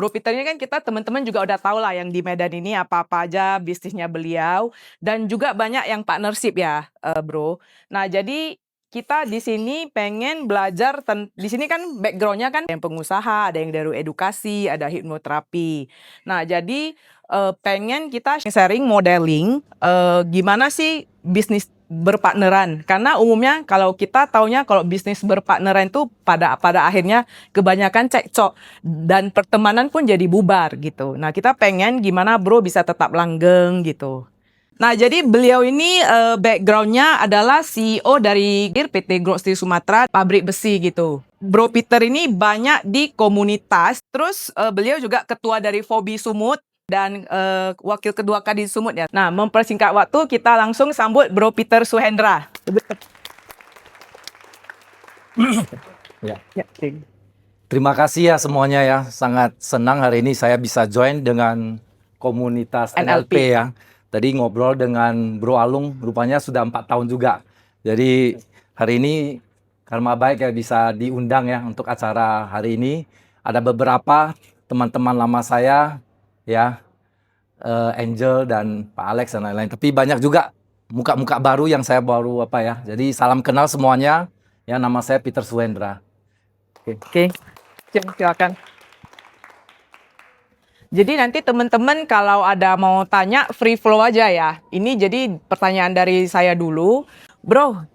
Bro Peter ini kan kita teman-teman juga udah tahu lah yang di Medan ini apa-apa aja bisnisnya beliau dan juga banyak yang partnership ya, Bro. Nah, jadi kita di sini pengen belajar di sini kan background-nya kan yang pengusaha, ada yang dari edukasi, ada hipnoterapi. Nah, jadi pengen kita sharing modeling gimana sih bisnis berpartneran. Karena umumnya kalau kita taunya kalau bisnis berpartneran itu pada akhirnya kebanyakan cekcok dan pertemanan pun jadi bubar gitu. Nah, kita pengen gimana Bro bisa tetap langgeng gitu. Nah, jadi beliau ini background-nya adalah CEO dari PT Growth Steel Sumatera, pabrik besi gitu. Bro Peter ini banyak di komunitas, terus beliau juga ketua dari Fobi Sumut dan wakil kedua Kadin Sumut ya. Nah, mempersingkat waktu, kita langsung sambut Bro Peter Suhendra. Ya. Ya, okay. Terima kasih ya semuanya ya. Sangat senang hari ini saya bisa join dengan komunitas NLP ya. Tadi ngobrol dengan Bro Alung, rupanya sudah 4 tahun juga. Jadi hari ini karma baik ya bisa diundang ya untuk acara hari ini. Ada beberapa teman-teman lama saya ya, Angel dan Pak Alex dan lain-lain. Tapi banyak juga muka-muka baru yang saya baru ya. Jadi salam kenal semuanya. Ya, nama saya Peter Suhendra. Oke. Silakan. Jadi nanti teman-teman kalau ada mau tanya free flow aja ya. Ini jadi pertanyaan dari saya dulu. Bro,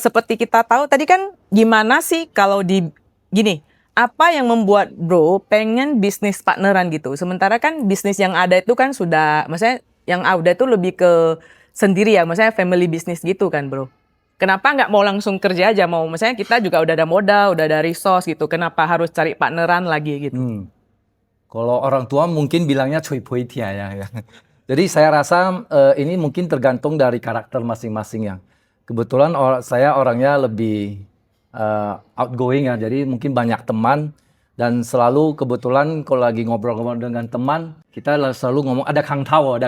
seperti kita tahu tadi kan gimana sih kalau gini, apa yang membuat Bro pengen bisnis partneran gitu? Sementara kan bisnis yang ada itu kan sudah, maksudnya yang ada itu lebih ke sendiri ya, maksudnya family business gitu kan Bro. Kenapa nggak mau langsung kerja aja, maksudnya kita juga udah ada modal, udah ada resource gitu. Kenapa harus cari partneran lagi gitu? Kalau orang tua mungkin bilangnya cuy poitia ya. Jadi saya rasa ini mungkin tergantung dari karakter masing-masing ya. Kebetulan saya orangnya lebih outgoing ya, jadi mungkin banyak teman dan selalu kebetulan kalau lagi ngobrol-ngobrol dengan teman kita selalu ngomong ada Kang Tao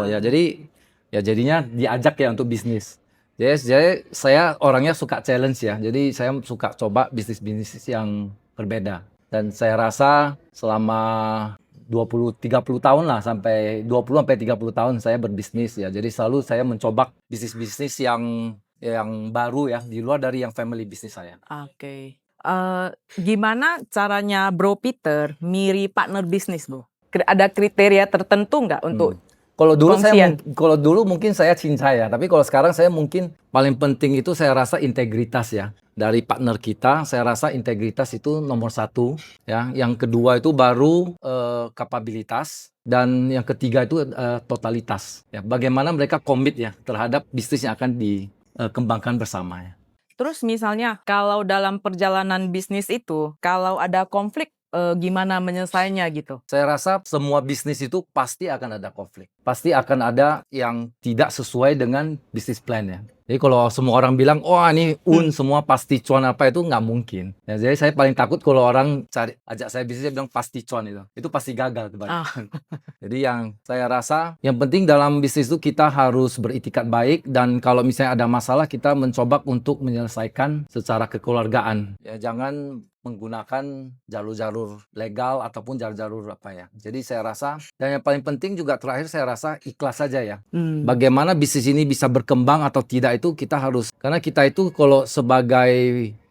ya. Jadi ya jadinya diajak ya untuk bisnis. Jadi saya orangnya suka challenge ya. Jadi saya suka coba bisnis-bisnis yang berbeda. Dan saya rasa selama 20-30 tahun lah, sampai 20 sampai 30 tahun saya berbisnis ya. Jadi selalu saya mencoba bisnis-bisnis yang baru ya, di luar dari yang family bisnis saya. Oke. Gimana caranya Bro Peter milih partner bisnis, Bro? Ada kriteria tertentu nggak untuk Kalau dulu mungkin saya cinta ya, tapi kalau sekarang saya mungkin paling penting itu saya rasa integritas ya. Dari partner kita, saya rasa integritas itu nomor 1 ya. Yang kedua itu baru kapabilitas dan yang ketiga itu totalitas. Ya, bagaimana mereka komit ya terhadap bisnis yang akan dikembangkan bersama ya. Terus misalnya kalau dalam perjalanan bisnis itu, kalau ada konflik gimana menyelesaikannya gitu? Saya rasa semua bisnis itu pasti akan ada konflik. Pasti akan ada yang tidak sesuai dengan bisnis plan ya. Jadi kalau semua orang bilang, oh ini semua pasti cuan apa itu nggak mungkin. Ya, jadi saya paling takut kalau orang ajak saya bisnis bilang pasti cuan itu pasti gagal. Jadi yang saya rasa yang penting dalam bisnis itu kita harus beritikat baik dan kalau misalnya ada masalah kita mencoba untuk menyelesaikan secara kekeluargaan. Ya jangan menggunakan jalur-jalur legal ataupun jalur-jalur apa ya. Jadi saya rasa dan yang paling penting juga terakhir saya rasa ikhlas saja ya. Bagaimana bisnis ini bisa berkembang atau tidak itu kita harus, karena kita itu kalau sebagai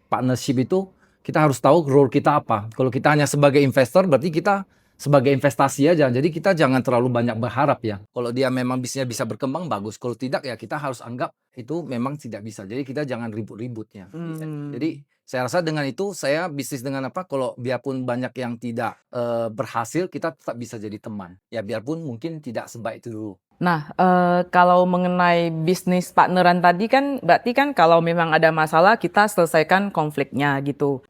partnership itu kita harus tahu role kita apa. Kalau kita hanya sebagai investor berarti kita sebagai investasi aja. Jadi kita jangan terlalu banyak berharap ya. Kalau dia memang bisnisnya bisa berkembang bagus. Kalau tidak ya kita harus anggap itu memang tidak bisa. Jadi kita jangan ribut-ributnya. Jadi saya rasa dengan itu saya bisnis dengan apa, kalau biarpun banyak yang tidak berhasil, kita tetap bisa jadi teman. Ya biarpun mungkin tidak sebaik itu dulu. Nah, kalau mengenai bisnis partneran tadi kan, berarti kan kalau memang ada masalah kita selesaikan konfliknya gitu.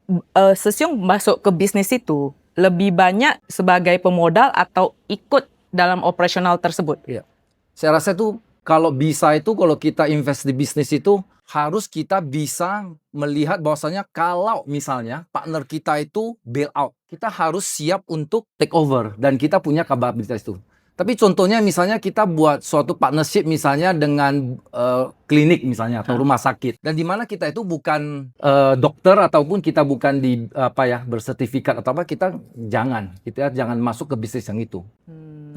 Sesiung masuk ke bisnis itu lebih banyak sebagai pemodal atau ikut dalam operasional tersebut? Iya. Saya rasa itu kalau bisa itu kalau kita invest di bisnis itu harus kita bisa melihat bahwasanya kalau misalnya partner kita itu bail out, kita harus siap untuk take over dan kita punya kapabilitas itu. Tapi contohnya misalnya kita buat suatu partnership misalnya dengan klinik misalnya atau rumah sakit, dan di mana kita itu bukan dokter ataupun kita bukan di bersertifikat atau apa, kita jangan masuk ke bisnis yang itu.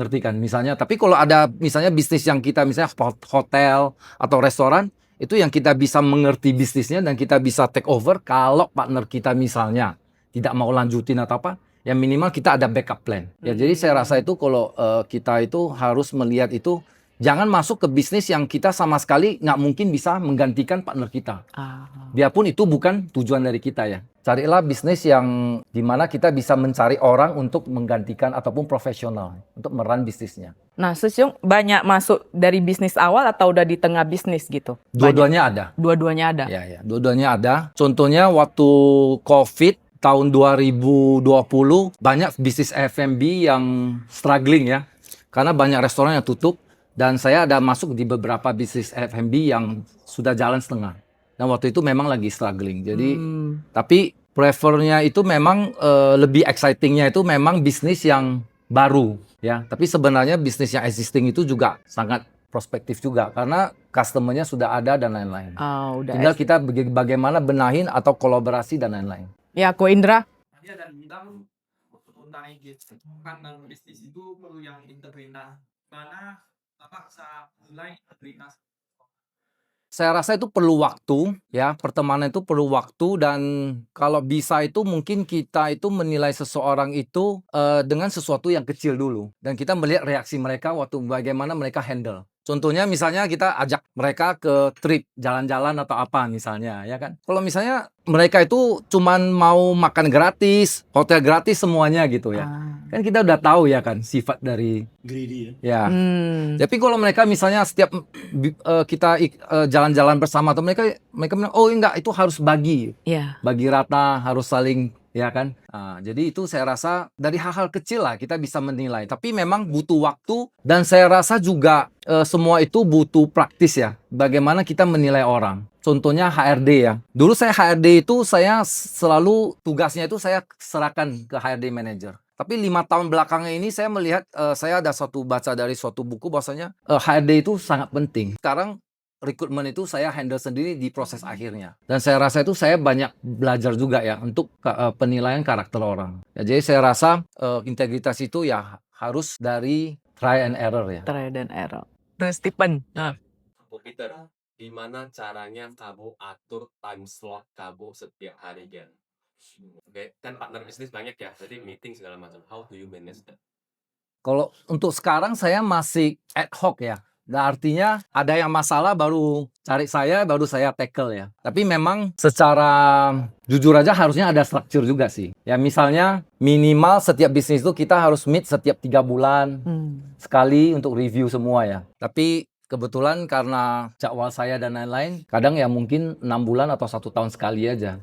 Ngerti kan? Misalnya, tapi kalau ada misalnya bisnis yang kita misalnya hotel atau restoran, itu yang kita bisa mengerti bisnisnya dan kita bisa take over kalau partner kita misalnya tidak mau lanjutin atau apa, ya minimal kita ada backup plan. Ya jadi saya rasa itu kalau kita itu harus melihat itu, jangan masuk ke bisnis yang kita sama sekali nggak mungkin bisa menggantikan partner kita. Biarpun itu bukan tujuan dari kita ya. Carilah bisnis yang dimana kita bisa mencari orang untuk menggantikan ataupun profesional untuk meran bisnisnya. Nah, Susyung banyak masuk dari bisnis awal atau udah di tengah bisnis gitu? Dua-duanya ada. Dua-duanya ada? Ya, dua-duanya ada. Contohnya waktu COVID, tahun 2020 banyak bisnis F&B yang struggling ya, karena banyak restoran yang tutup, dan saya ada masuk di beberapa bisnis F&B yang sudah jalan setengah, dan waktu itu memang lagi struggling. Jadi tapi prefernya itu memang lebih excitingnya itu memang bisnis yang baru ya, tapi sebenarnya bisnis yang existing itu juga sangat prospektif juga karena customer-nya sudah ada dan lain-lain. Tinggal kita bagaimana benahin atau kolaborasi dan lain-lain. Ya, Ko Indra. Tadi ada bilang tentang engagement, tentang bisnis itu perlu yang integritas. Mana bisa mulai integritas? Saya rasa itu perlu waktu, ya. Pertemanan itu perlu waktu, dan kalau bisa itu mungkin kita itu menilai seseorang itu dengan sesuatu yang kecil dulu, dan kita melihat reaksi mereka waktu bagaimana mereka handle. Contohnya misalnya kita ajak mereka ke trip jalan-jalan atau apa misalnya, ya kan. Kalau misalnya mereka itu cuman mau makan gratis, hotel gratis semuanya gitu ya. Kan kita udah tahu ya kan sifat dari Greedy ya. Tapi kalau mereka misalnya setiap kita jalan-jalan bersama atau mereka bilang, oh enggak, itu harus bagi. Bagi rata, harus saling, ya kan. Jadi itu saya rasa dari hal-hal kecil lah kita bisa menilai. Tapi memang butuh waktu, dan saya rasa juga semua itu butuh praktis ya. Bagaimana kita menilai orang. Contohnya HRD ya. Dulu saya HRD itu saya selalu tugasnya itu saya serahkan ke HRD manager. Tapi 5 tahun belakangan ini saya melihat, saya ada baca dari suatu buku bahwasanya HRD itu sangat penting. Sekarang rekrutmen itu saya handle sendiri di proses akhirnya. Dan saya rasa itu saya banyak belajar juga ya untuk penilaian karakter orang. Ya, jadi saya rasa integritas itu ya harus dari try and error ya. Try and error. Terus Stephen. Peter, gimana caranya kamu atur time slot kamu setiap hari kan? Oke, kan partner bisnis banyak ya, jadi meeting segala macam. How do you manage that? Kalau untuk sekarang saya masih ad hoc ya. Nah, artinya ada yang masalah baru cari saya, baru saya tackle ya. Tapi memang secara jujur aja harusnya ada structure juga sih. Ya misalnya minimal setiap bisnis itu kita harus meet setiap 3 bulan sekali untuk review semua ya. Tapi kebetulan karena jadwal saya dan lain-lain, kadang ya mungkin 6 bulan atau 1 tahun sekali aja.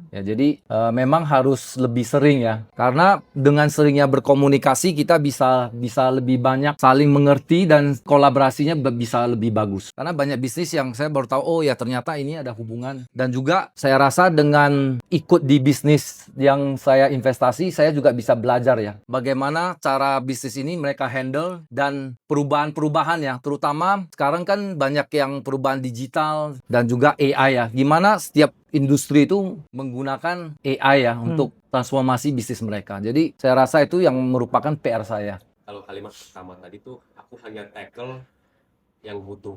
Ya, jadi memang harus lebih sering ya. Karena dengan seringnya berkomunikasi kita bisa lebih banyak saling mengerti dan kolaborasinya bisa lebih bagus. Karena banyak bisnis yang saya baru tahu, oh ya ternyata ini ada hubungan. Dan juga saya rasa dengan ikut di bisnis yang saya investasi, saya juga bisa belajar ya. Bagaimana cara bisnis ini mereka handle dan perubahan-perubahan ya. Terutama sekarang kan banyak yang perubahan digital dan juga AI ya. Gimana setiap industri itu menggunakan AI ya untuk transformasi bisnis mereka. Jadi saya rasa itu yang merupakan PR saya. Kalau kalimat pertama tadi tuh aku hanya tackle yang butuh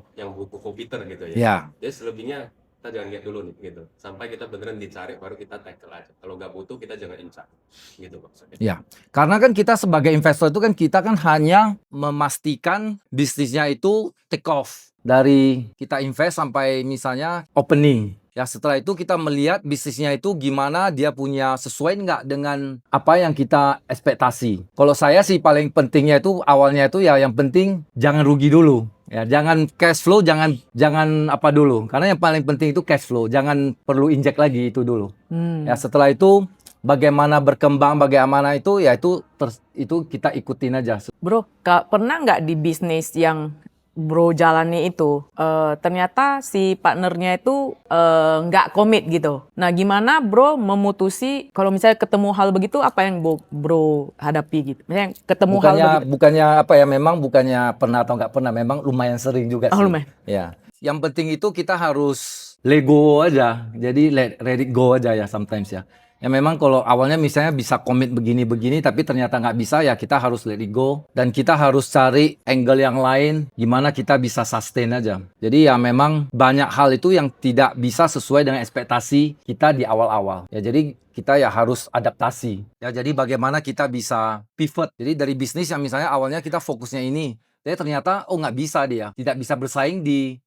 komputer gitu ya. Ya. Jadi selebihnya kita jangan lihat dulu nih gitu. Sampai kita beneran dicari baru kita tackle aja. Kalau nggak butuh kita jangan incar. Gitu maksudnya. Ya. Karena kan kita sebagai investor itu kan kita kan hanya memastikan bisnisnya itu take off dari kita invest sampai misalnya opening. Ya, setelah itu kita melihat bisnisnya itu gimana, dia punya sesuai nggak dengan apa yang kita ekspektasi. Kalau saya sih paling pentingnya itu awalnya itu ya yang penting jangan rugi dulu. Ya, jangan cash flow, jangan apa dulu. Karena yang paling penting itu cash flow, jangan perlu injek lagi itu dulu. Ya, setelah itu bagaimana berkembang, bagaimana itu ya itu kita ikutin aja. Bro, pernah nggak di bisnis yang Bro jalani itu, ternyata si partnernya itu nggak komit gitu. Nah, gimana Bro memutusi kalau misalnya ketemu hal begitu, apa yang Bro hadapi gitu? Misalnya ketemu hal Bukannya begitu. bukannya apa ya, memang bukannya pernah atau nggak pernah, memang lumayan sering juga Oh, sih. lumayan. Ya. Yang penting itu kita harus let go aja. Jadi let it go aja ya sometimes ya. Ya memang kalau awalnya misalnya bisa komit begini-begini tapi ternyata nggak bisa, ya kita harus let it go. Dan kita harus cari angle yang lain gimana kita bisa sustain aja. Jadi ya memang banyak hal itu yang tidak bisa sesuai dengan ekspektasi kita di awal-awal. Ya jadi kita ya harus adaptasi. Ya jadi bagaimana kita bisa pivot. Jadi dari bisnis yang misalnya awalnya kita fokusnya ini, tapi ternyata nggak bisa, dia tidak bisa bersaing di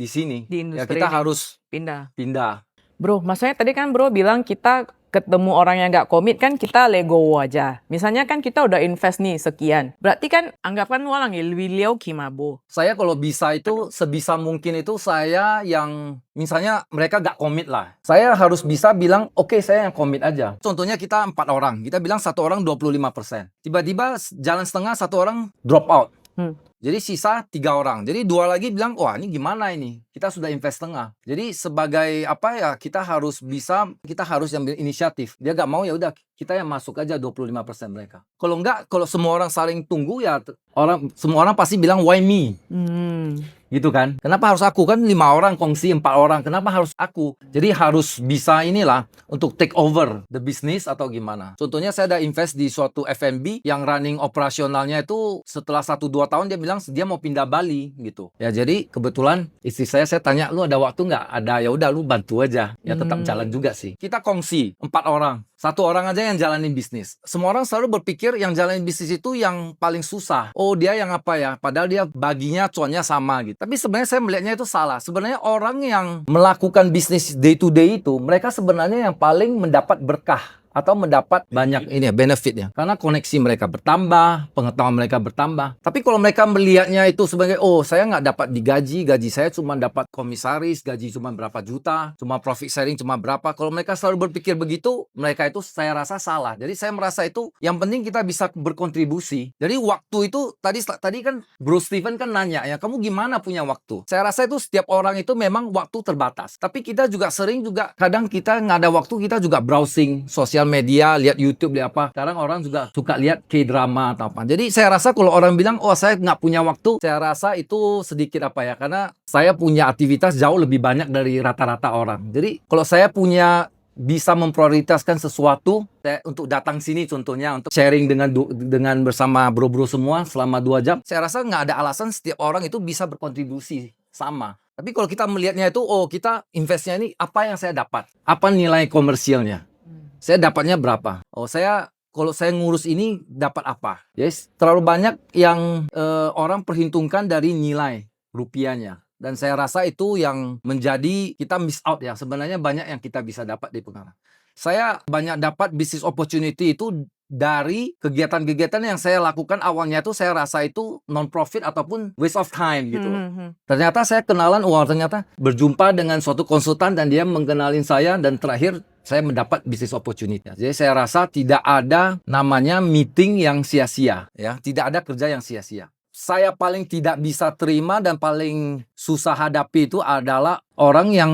sini. Di Ya industri kita ini. harus Pindah. pindah. Bro, maksudnya tadi kan Bro bilang kita ketemu orang yang nggak komit kan kita legowo aja. Misalnya kan kita udah invest nih sekian. Berarti kan anggapan walang ya beliau kimabo. Saya kalau bisa itu sebisa mungkin itu saya yang misalnya mereka nggak komit lah. Saya harus bisa bilang oke, saya yang komit aja. Contohnya kita 4 orang, kita bilang satu orang 25%. Tiba-tiba jalan setengah satu orang drop out. Jadi sisa 3 orang. Jadi 2 lagi bilang, wah ini gimana ini? Kita sudah invest setengah. Jadi sebagai apa ya, kita harus ambil inisiatif. Dia nggak mau, ya udah kita yang masuk aja 25% mereka. Kalau nggak, kalau semua orang saling tunggu ya semua orang pasti bilang why me? Gitu kan? Kenapa harus aku? Kan 5 orang kongsi 4 orang. Kenapa harus aku? Jadi harus bisa inilah untuk take over the business atau gimana. Contohnya saya ada invest di suatu F&B yang running operasionalnya itu setelah 1-2 tahun dia bilang dia mau pindah Bali gitu. Ya jadi kebetulan istri saya tanya, lu ada waktu nggak? Ada, ya udah lu bantu aja. Ya tetap jalan juga sih. Kita kongsi 4 orang. 1 orang aja yang jalanin bisnis. Semua orang selalu berpikir yang jalanin bisnis itu yang paling susah. Oh dia yang apa ya? Padahal dia baginya cuannya sama gitu. Tapi sebenarnya saya melihatnya itu salah. Sebenarnya orang yang melakukan bisnis day to day itu, mereka sebenarnya yang paling mendapat berkah atau mendapat banyak ini ya, benefitnya. Karena koneksi mereka bertambah, pengetahuan mereka bertambah. Tapi kalau mereka melihatnya itu sebagai, oh saya nggak dapat digaji, gaji saya cuma dapat komisaris, gaji cuma berapa juta, cuma profit sharing cuma berapa. Kalau mereka selalu berpikir begitu, mereka itu saya rasa salah. Jadi saya merasa itu yang penting kita bisa berkontribusi. Jadi waktu itu, tadi kan Bro Steven kan nanya ya, kamu gimana punya waktu? Saya rasa itu setiap orang itu memang waktu terbatas. Tapi kita juga sering kadang kita nggak ada waktu, kita juga browsing sosial media, lihat YouTube, lihat apa. Sekarang orang juga suka lihat K-drama atau apa. Jadi saya rasa kalau orang bilang, oh saya nggak punya waktu, saya rasa itu sedikit apa ya, karena saya punya aktivitas jauh lebih banyak dari rata-rata orang. Jadi kalau saya bisa memprioritaskan sesuatu untuk datang sini, contohnya untuk sharing dengan bersama bro-bro semua selama 2 jam, saya rasa nggak ada alasan setiap orang itu bisa berkontribusi sama. Tapi kalau kita melihatnya itu, oh kita investnya ini apa yang saya dapat, apa nilai komersialnya, saya dapatnya berapa, oh kalau saya ngurus ini dapat apa. Yes, terlalu banyak yang orang perhitungkan dari nilai rupiahnya. Dan saya rasa itu yang menjadi kita miss out ya. Sebenarnya banyak yang kita bisa dapat di pengalaman. Saya banyak dapat business opportunity itu dari kegiatan-kegiatan yang saya lakukan awalnya itu saya rasa itu non-profit ataupun waste of time gitu. Ternyata saya kenalan, ternyata berjumpa dengan suatu konsultan dan dia mengenalin saya, dan terakhir saya mendapat business opportunity. Jadi saya rasa tidak ada namanya meeting yang sia-sia ya, tidak ada kerja yang sia-sia. Saya paling tidak bisa terima dan paling susah hadapi itu adalah orang yang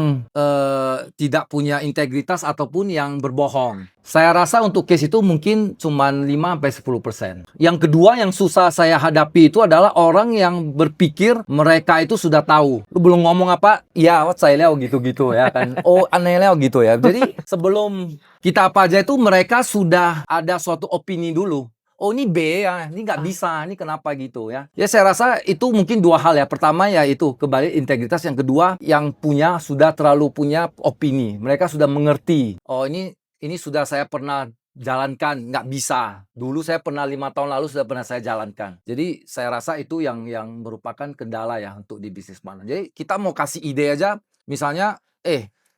tidak punya integritas ataupun yang berbohong. Saya rasa untuk case itu mungkin cuma 5-10%. Yang kedua yang susah saya hadapi itu adalah orang yang berpikir mereka itu sudah tahu. Lu belum ngomong apa, ya saya leo gitu-gitu ya kan. Oh aneh leo gitu ya. Jadi sebelum kita apa aja itu mereka sudah ada suatu opini dulu. Oh ini B ya, ini nggak bisa, ini kenapa gitu ya. Ya saya rasa itu mungkin 2 hal ya. Pertama ya itu kembali integritas. Yang kedua yang sudah terlalu punya opini. Mereka sudah mengerti. Oh ini sudah saya pernah jalankan, nggak bisa. Dulu saya pernah 5 tahun lalu sudah pernah saya jalankan. Jadi saya rasa itu yang merupakan kendala ya untuk di bisnis mana. Jadi kita mau kasih ide aja, misalnya,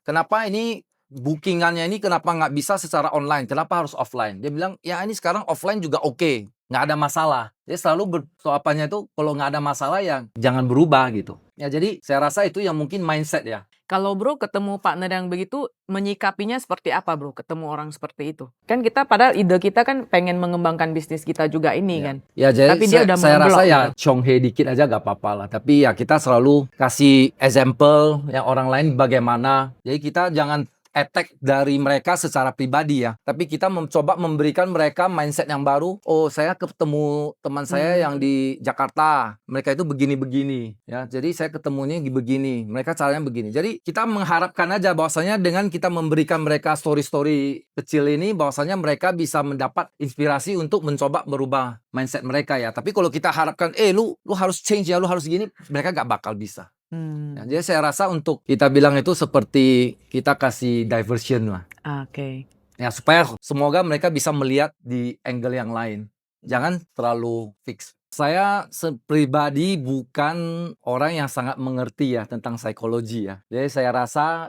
kenapa ini bookingannya ini kenapa nggak bisa secara online? Kenapa harus offline? Dia bilang, ya ini sekarang offline juga oke. Nggak ada masalah. Jadi selalu soapannya itu kalau nggak ada masalah ya jangan berubah gitu. Ya jadi saya rasa itu yang mungkin mindset ya. Kalau Bro ketemu partner yang begitu, menyikapinya seperti apa Bro, ketemu orang seperti itu? Kan kita padahal ide kita kan pengen mengembangkan bisnis kita juga ini kan. Ya, jadi Tapi dia udah saya memblok rasa ya gitu. Chonghe dikit aja gak apa-apa lah. Tapi ya kita selalu kasih example yang orang lain bagaimana. Jadi kita jangan attack dari mereka secara pribadi ya. Tapi kita mencoba memberikan mereka mindset yang baru. Oh, saya ketemu teman saya yang di Jakarta. Mereka itu begini-begini ya. Jadi saya ketemunya begini. Mereka caranya begini. Jadi kita mengharapkan aja bahwasanya dengan kita memberikan mereka story-story kecil ini, bahwasanya mereka bisa mendapat inspirasi untuk mencoba merubah mindset mereka ya. Tapi kalau kita harapkan, lu harus change ya, lu harus gini, mereka gak bakal bisa. Ya, jadi saya rasa untuk kita bilang itu seperti kita kasih diversion lah. Oke. Ya, supaya semoga mereka bisa melihat di angle yang lain. Jangan terlalu fix. Saya pribadi bukan orang yang sangat mengerti ya tentang psikologi ya. Jadi saya rasa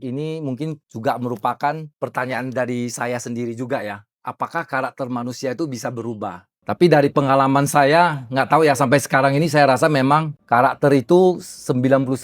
ini mungkin juga merupakan pertanyaan dari saya sendiri juga ya. Apakah karakter manusia itu bisa berubah? Tapi dari pengalaman saya, nggak tahu ya sampai sekarang ini saya rasa memang karakter itu 99%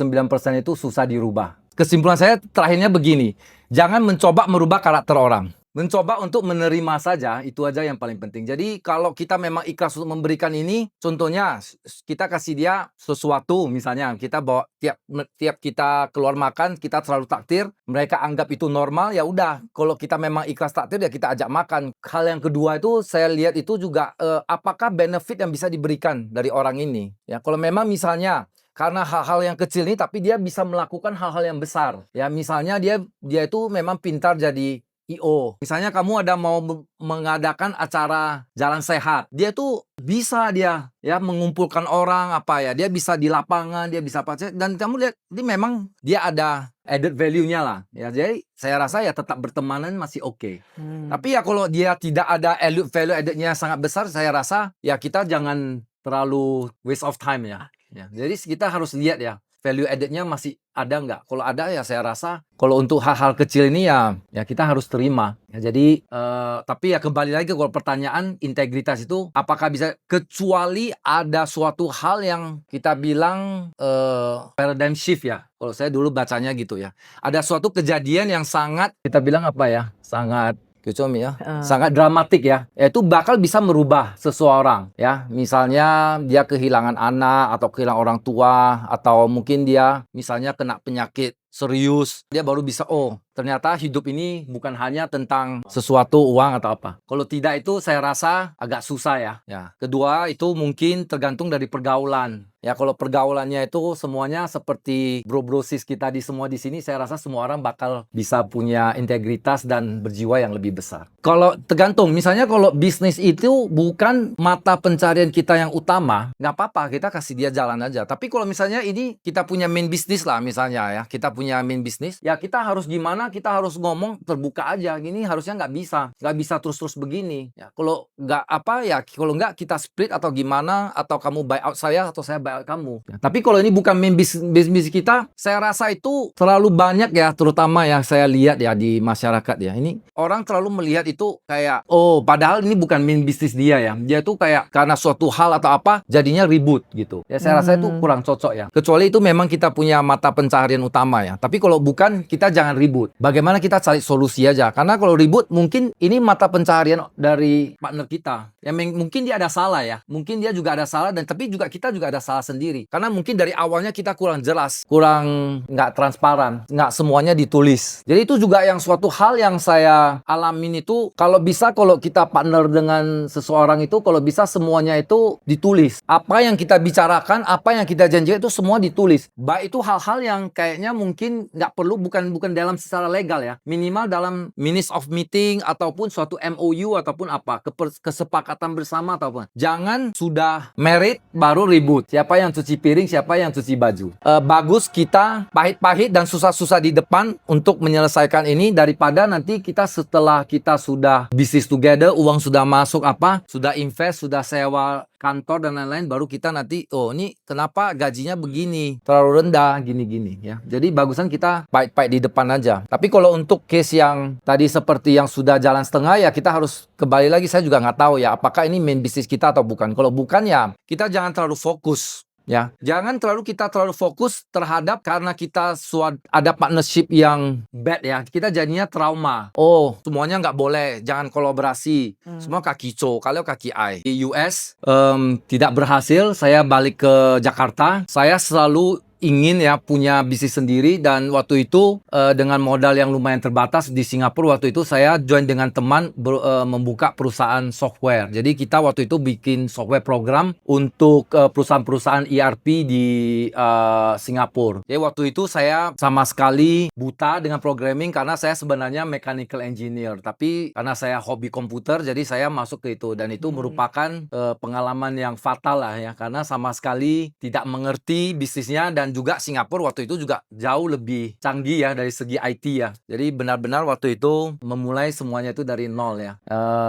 itu susah dirubah. Kesimpulan saya terakhirnya begini, jangan mencoba merubah karakter orang. Mencoba untuk menerima saja, itu aja yang paling penting. Jadi kalau kita memang ikhlas untuk memberikan ini, contohnya kita kasih dia sesuatu, misalnya kita bawa tiap kita keluar makan, kita selalu takdir, mereka anggap itu normal, ya udah. Kalau kita memang ikhlas takdir, ya kita ajak makan. Hal yang kedua itu saya lihat itu juga apakah benefit yang bisa diberikan dari orang ini. Ya, kalau memang misalnya karena hal-hal yang kecil ini, tapi dia bisa melakukan hal-hal yang besar. Ya, misalnya dia itu memang pintar jadi IO. Misalnya kamu ada mau mengadakan acara jalan sehat. Dia tuh bisa dia ya mengumpulkan orang apa ya. Dia bisa di lapangan, dia bisa apa. Dan kamu lihat ini memang dia ada added value-nya lah. Ya, jadi saya rasa ya tetap bertemanan masih oke. Tapi ya kalau dia tidak ada value added-nya sangat besar, saya rasa ya kita jangan terlalu waste of time ya. Ya, jadi kita harus lihat ya value added-nya masih ada nggak? Kalau ada ya saya rasa kalau untuk hal-hal kecil ini ya kita harus terima. Ya, jadi tapi ya kembali lagi kalau pertanyaan integritas itu apakah bisa, kecuali ada suatu hal yang kita bilang paradigm shift ya. Kalau saya dulu bacanya gitu ya. Ada suatu kejadian yang sangat kita bilang apa ya? Sangat sangat dramatik ya. Itu bakal bisa merubah seseorang ya. Misalnya dia kehilangan anak atau kehilangan orang tua, atau mungkin dia misalnya kena penyakit serius. Dia baru bisa, oh ternyata hidup ini bukan hanya tentang sesuatu uang atau apa. Kalau tidak itu saya rasa agak susah ya. Ya. Kedua itu mungkin tergantung dari pergaulan. Ya, kalau pergaulannya itu semuanya seperti bro-brosis kita semua di sini, saya rasa semua orang bakal bisa punya integritas dan berjiwa yang lebih besar. Kalau tergantung, misalnya kalau bisnis itu bukan mata pencarian kita yang utama, nggak apa-apa, kita kasih dia jalan aja. Tapi kalau misalnya ini kita punya main bisnis lah misalnya ya, kita punya main bisnis, ya kita harus gimana, kita harus ngomong terbuka aja. Gini harusnya nggak bisa terus-terus begini. Ya, kalau nggak apa ya, kalau nggak kita split atau gimana, atau kamu buy out saya atau saya buy out kamu. Ya, tapi kalau ini bukan main bisnis kita, saya rasa itu terlalu banyak ya, terutama yang saya lihat ya di masyarakat ya. Ini orang terlalu melihat itu kayak, oh padahal ini bukan main bisnis dia ya. Dia tuh kayak karena suatu hal atau apa jadinya ribut gitu. Ya saya rasa itu kurang cocok ya. Kecuali itu memang kita punya mata pencaharian utama ya. Tapi kalau bukan, kita jangan ribut. Bagaimana kita cari solusi aja. Karena kalau ribut mungkin ini mata pencaharian dari partner kita. Ya mungkin dia ada salah ya. Mungkin dia juga ada salah, dan tapi juga kita juga ada salah sendiri. Karena mungkin dari awalnya kita kurang jelas, kurang nggak transparan, nggak semuanya ditulis. Jadi itu juga yang suatu hal yang saya alamin itu, kalau bisa kalau kita partner dengan seseorang itu, kalau bisa semuanya itu ditulis. Apa yang kita bicarakan, apa yang kita janjikan itu semua ditulis. Baik itu hal-hal yang kayaknya mungkin nggak perlu, bukan dalam secara legal ya. Minimal dalam minutes of meeting ataupun suatu MOU ataupun apa, kesepakatan bersama ataupun. Jangan sudah married baru ribut. Siapa yang cuci piring, siapa yang cuci baju. Bagus kita pahit-pahit dan susah-susah di depan untuk menyelesaikan ini, daripada nanti kita setelah kita sudah bisnis together, uang sudah masuk apa, sudah invest, sudah sewa kantor dan lain-lain, baru kita nanti, oh ini kenapa gajinya begini, terlalu rendah, gini-gini ya. Jadi bagusan kita pahit-pahit di depan aja. Tapi kalau untuk case yang tadi seperti yang sudah jalan setengah ya, kita harus kembali lagi, saya juga nggak tahu ya apakah ini main bisnis kita atau bukan. Kalau bukan ya kita jangan terlalu fokus Ya, jangan kita terlalu fokus terhadap karena kita ada partnership yang bad ya, kita jadinya trauma. Oh, semuanya nggak boleh, jangan kolaborasi, semua kaki co, kalau kaki ai. Di US tidak berhasil, saya balik ke Jakarta, saya selalu ingin ya punya bisnis sendiri, dan waktu itu dengan modal yang lumayan terbatas di Singapura, waktu itu saya join dengan teman membuka perusahaan software. Jadi kita waktu itu bikin software program untuk perusahaan-perusahaan ERP di Singapura. Jadi waktu itu saya sama sekali buta dengan programming karena saya sebenarnya mechanical engineer, tapi karena saya hobi komputer jadi saya masuk ke itu, dan itu merupakan pengalaman yang fatal lah ya, karena sama sekali tidak mengerti bisnisnya, dan juga Singapura waktu itu juga jauh lebih canggih ya dari segi IT ya. Jadi benar-benar waktu itu memulai semuanya itu dari nol ya.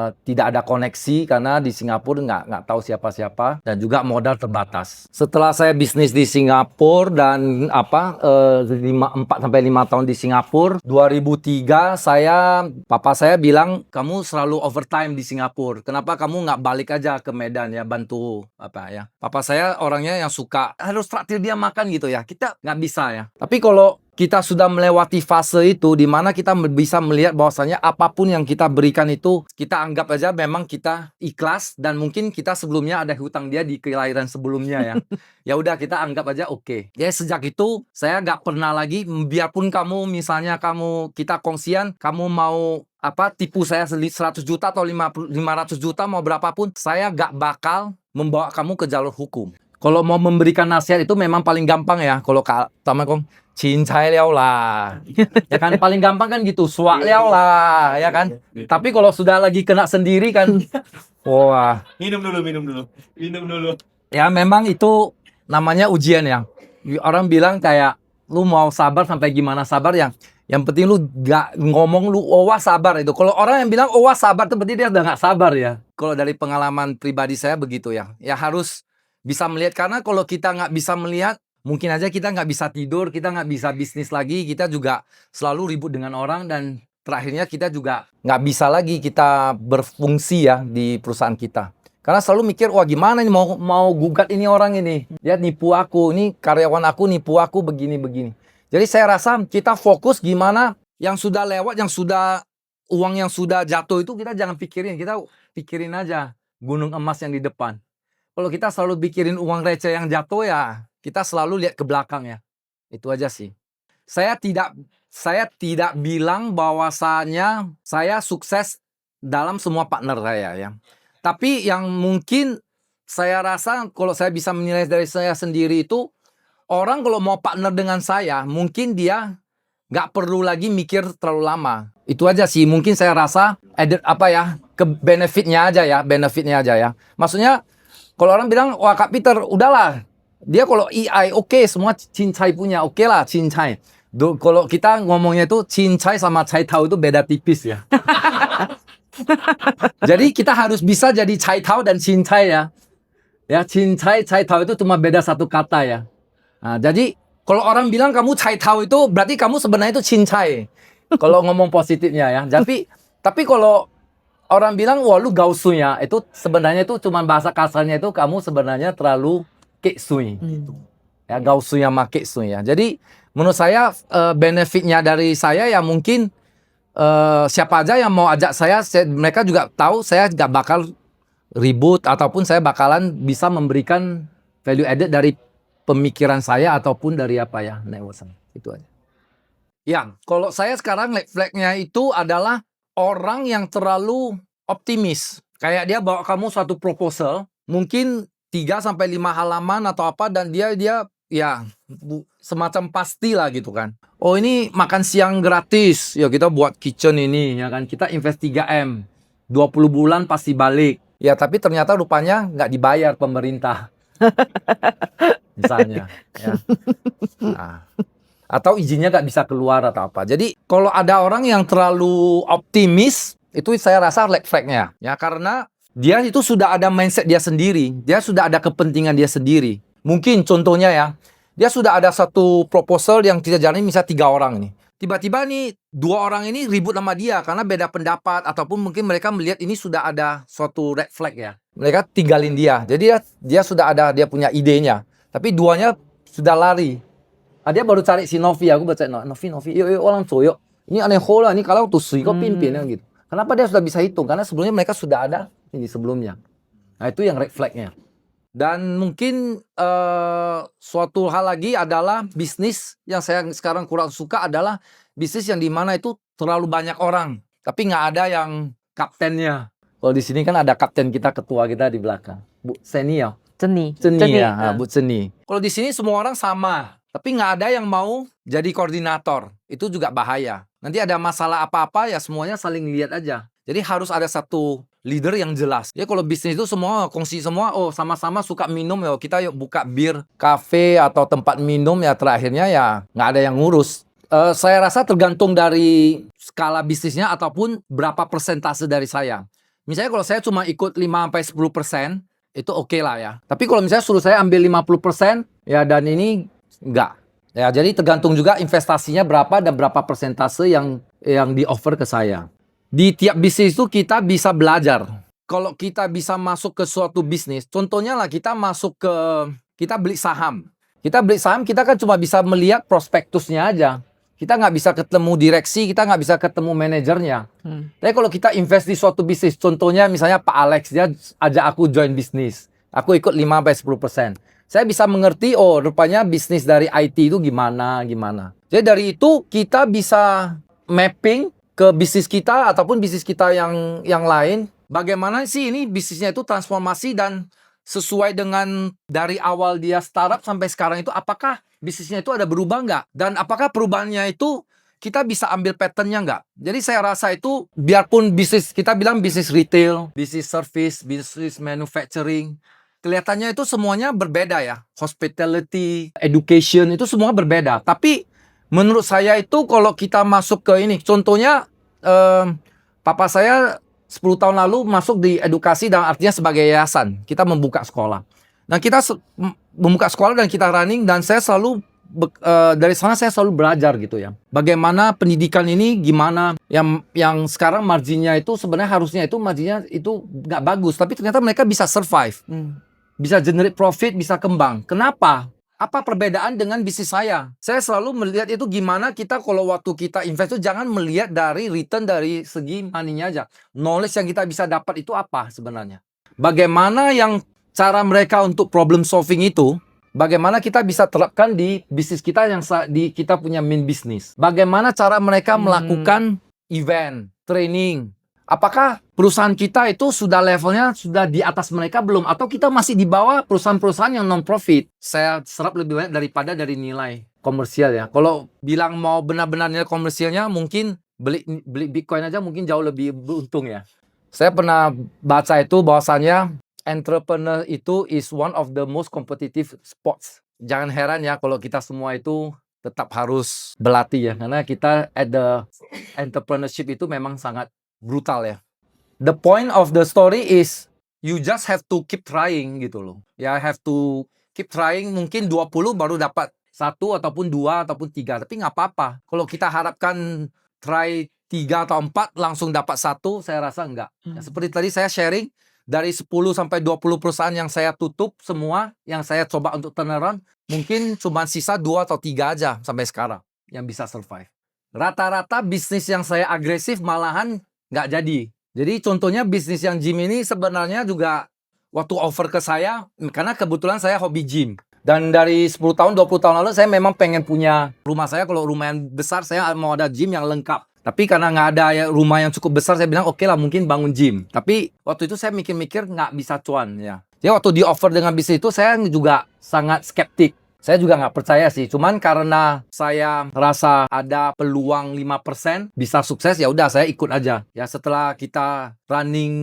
Tidak ada koneksi karena di Singapura nggak tahu siapa-siapa, dan juga modal terbatas. Setelah saya bisnis di Singapura dan 4 sampai 5 tahun di Singapura, 2003 papa saya bilang, kamu selalu overtime di Singapura. Kenapa kamu nggak balik aja ke Medan ya, bantu apa ya. Papa saya orangnya yang suka harus traktir dia makan gitu ya. Kita nggak bisa ya. Tapi kalau kita sudah melewati fase itu di mana kita bisa melihat bahwasanya apapun yang kita berikan itu kita anggap aja memang kita ikhlas, dan mungkin kita sebelumnya ada hutang dia di kelahiran sebelumnya ya. Ya udah kita anggap aja oke. Ya sejak itu saya nggak pernah lagi, biarpun kamu misalnya kita kongsian, kamu mau tipu saya 100 juta atau 500 juta mau berapapun, saya nggak bakal membawa kamu ke jalur hukum. Kalau mau memberikan nasihat itu memang paling gampang ya. Kalau sama kong cincai liao lah, ya kan paling gampang kan gitu, suak liao lah, ya kan. Tapi kalau sudah lagi kena sendiri kan, wah. Minum dulu. Ya memang itu namanya ujian ya. Orang bilang kayak lu mau sabar sampai gimana sabar, yang penting lu gak ngomong lu sabar itu. Kalau orang yang bilang sabar itu berarti dia udah gak sabar ya. Kalau dari pengalaman pribadi saya begitu ya. Ya harus bisa melihat, karena kalau kita nggak bisa melihat, mungkin aja kita nggak bisa tidur, kita nggak bisa bisnis lagi, kita juga selalu ribut dengan orang, dan terakhirnya kita juga nggak bisa lagi kita berfungsi ya di perusahaan kita. Karena selalu mikir, wah gimana nih mau gugat ini orang ini, dia nipu aku, ini karyawan aku nipu aku begini. Jadi saya rasa kita fokus gimana yang sudah lewat, uang yang sudah jatuh itu kita jangan pikirin, kita pikirin aja gunung emas yang di depan. Kalau kita selalu pikirin uang receh yang jatuh ya, kita selalu lihat ke belakang ya. Itu aja sih. Saya tidak bilang bahwasanya saya sukses dalam semua partner saya ya. Tapi yang mungkin saya rasa kalau saya bisa menilai dari saya sendiri itu, orang kalau mau partner dengan saya, mungkin dia nggak perlu lagi mikir terlalu lama. Itu aja sih. Mungkin saya rasa benefitnya aja ya. Maksudnya kalau orang bilang, wah Kak Peter, udahlah. Dia kalau EI oke, semua cincai punya, oke lah cincai. Kalau kita ngomongnya itu cincai sama cai tau itu beda tipis ya. Jadi kita harus bisa jadi cai tau dan cincai ya. Ya cincai, cai tau itu cuma beda satu kata ya. Nah, jadi kalau orang bilang kamu cai tau itu berarti kamu sebenarnya itu cincai. Kalau ngomong positifnya ya. Tapi kalau orang bilang, wah lu gausunya, itu sebenarnya itu cuma bahasa kasarnya itu kamu sebenarnya terlalu keksui. Ya gausunya sama keksui ya. Jadi menurut saya benefitnya dari saya ya mungkin siapa aja yang mau ajak mereka juga tahu saya nggak bakal ribut, ataupun saya bakalan bisa memberikan value added dari pemikiran saya ataupun dari network. Itu aja. Ya, kalau saya sekarang red flag-nya itu adalah orang yang terlalu optimis. Kayak dia bawa kamu suatu proposal, mungkin 3-5 halaman atau apa, dan dia ya semacam pasti lah gitu kan. Oh ini makan siang gratis, ya kita buat kitchen ini ya kan, kita invest 3M, 20 bulan pasti balik. Ya tapi ternyata rupanya nggak dibayar pemerintah. Misalnya ya. Nah. Atau izinnya nggak bisa keluar atau apa. Jadi kalau ada orang yang terlalu optimis, itu saya rasa red flag-nya. Ya, karena dia itu sudah ada mindset dia sendiri. Dia sudah ada kepentingan dia sendiri. Mungkin contohnya ya, dia sudah ada satu proposal yang kita jalani misalnya 3 orang nih. Tiba-tiba nih 2 orang ini ribut sama dia karena beda pendapat, ataupun mungkin mereka melihat ini sudah ada suatu red flag ya. Mereka tinggalin dia. Jadi dia sudah ada, dia punya idenya. Tapi duanya sudah lari. Dia baru cari si Novi, aku baca Novi, yuk orang yuk. Ini aneh hola, ini kalau tuh sih kok pimpin gitu. Kenapa dia sudah bisa hitung? Karena sebelumnya mereka sudah ada ini sebelumnya. Nah itu yang red flag-nya. Dan mungkin suatu hal lagi adalah bisnis yang saya sekarang kurang suka adalah bisnis yang dimana itu terlalu banyak orang, tapi nggak ada yang kaptennya. Kalau di sini kan ada kapten kita, ketua kita di belakang, Bu Seni ya. Ceni. Ya, Bu Seni. Kalau di sini semua orang sama, tapi nggak ada yang mau jadi koordinator. Itu juga bahaya. Nanti ada masalah apa-apa ya semuanya saling lihat aja. Jadi harus ada satu leader yang jelas. Ya kalau bisnis itu semua kongsi semua, oh sama-sama suka minum ya kita yuk buka bir, kafe atau tempat minum ya terakhirnya ya nggak ada yang ngurus. Saya rasa tergantung dari skala bisnisnya ataupun berapa persentase dari saya. Misalnya kalau saya cuma ikut 5-10%, itu oke lah ya. Tapi kalau misalnya suruh saya ambil 50%, ya dan ini enggak. Ya, jadi tergantung juga investasinya berapa dan berapa persentase yang di-offer ke saya. Di tiap bisnis itu kita bisa belajar. Kalau kita bisa masuk ke suatu bisnis, contohnya lah kita beli saham. Kita beli saham, kita kan cuma bisa melihat prospektusnya aja. Kita nggak bisa ketemu direksi, kita nggak bisa ketemu manajernya. Tapi kalau kita invest di suatu bisnis, contohnya misalnya Pak Alex, dia ajak aku join bisnis. Aku ikut 5-10%. Saya bisa mengerti, oh rupanya bisnis dari IT itu gimana. Jadi dari itu kita bisa mapping ke bisnis kita ataupun bisnis kita yang lain. Bagaimana sih ini bisnisnya itu transformasi dan sesuai dengan dari awal dia startup sampai sekarang itu apakah bisnisnya itu ada berubah nggak? Dan apakah perubahannya itu kita bisa ambil patternnya nggak? Jadi saya rasa itu biarpun bisnis, kita bilang bisnis retail, bisnis service, bisnis manufacturing, kelihatannya itu semuanya berbeda ya. Hospitality, education, itu semua berbeda. Tapi menurut saya itu kalau kita masuk ke ini, contohnya papa saya 10 tahun lalu masuk di edukasi dan artinya sebagai yayasan. Kita membuka sekolah. Nah kita membuka sekolah dan kita running dan saya selalu dari sana saya selalu belajar gitu ya. Bagaimana pendidikan ini gimana yang sekarang marginnya itu sebenarnya harusnya itu marginnya itu nggak bagus. Tapi ternyata mereka bisa survive. Bisa generate profit, bisa kembang. Kenapa? Apa perbedaan dengan bisnis saya? Saya selalu melihat itu gimana kita kalau waktu kita invest itu jangan melihat dari return dari segi money-nya aja. Knowledge yang kita bisa dapat itu apa sebenarnya? Bagaimana yang cara mereka untuk problem solving itu, bagaimana kita bisa terapkan di bisnis kita yang kita punya main bisnis? Bagaimana cara mereka melakukan event, training? Apakah perusahaan kita itu sudah levelnya sudah di atas mereka belum? Atau kita masih di bawah perusahaan-perusahaan yang non-profit? Saya serap lebih banyak daripada dari nilai komersial ya. Kalau bilang mau benar-benar nilai komersialnya mungkin beli Bitcoin aja mungkin jauh lebih beruntung ya. Saya pernah baca itu bahwasannya entrepreneur itu is one of the most competitive sports. Jangan heran ya kalau kita semua itu tetap harus berlatih ya. Karena kita at the entrepreneurship itu memang sangat brutal ya. The point of the story is you just have to keep trying gitu loh. Ya have to keep trying, mungkin 20 baru dapat 1 ataupun 2 ataupun 3. Tapi nggak apa-apa. Kalau kita harapkan try 3 atau 4 langsung dapat 1, saya rasa enggak. Ya, seperti tadi saya sharing dari 10 sampai 20 perusahaan yang saya tutup semua, yang saya coba untuk turnaround, mungkin cuma sisa 2 atau 3 aja sampai sekarang yang bisa survive. Rata-rata bisnis yang saya agresif malahan nggak jadi. Jadi contohnya bisnis yang gym ini sebenarnya juga waktu offer ke saya, karena kebetulan saya hobi gym. Dan dari 10 tahun, 20 tahun lalu saya memang pengen punya rumah saya, kalau rumah yang besar saya mau ada gym yang lengkap. Tapi karena nggak ada rumah yang cukup besar, saya bilang oke lah mungkin bangun gym. Tapi waktu itu saya mikir-mikir nggak bisa cuan ya. Jadi waktu di offer dengan bisnis itu saya juga sangat skeptik. Saya juga nggak percaya sih, cuman karena saya rasa ada peluang 5% bisa sukses, ya udah saya ikut aja. Ya setelah kita running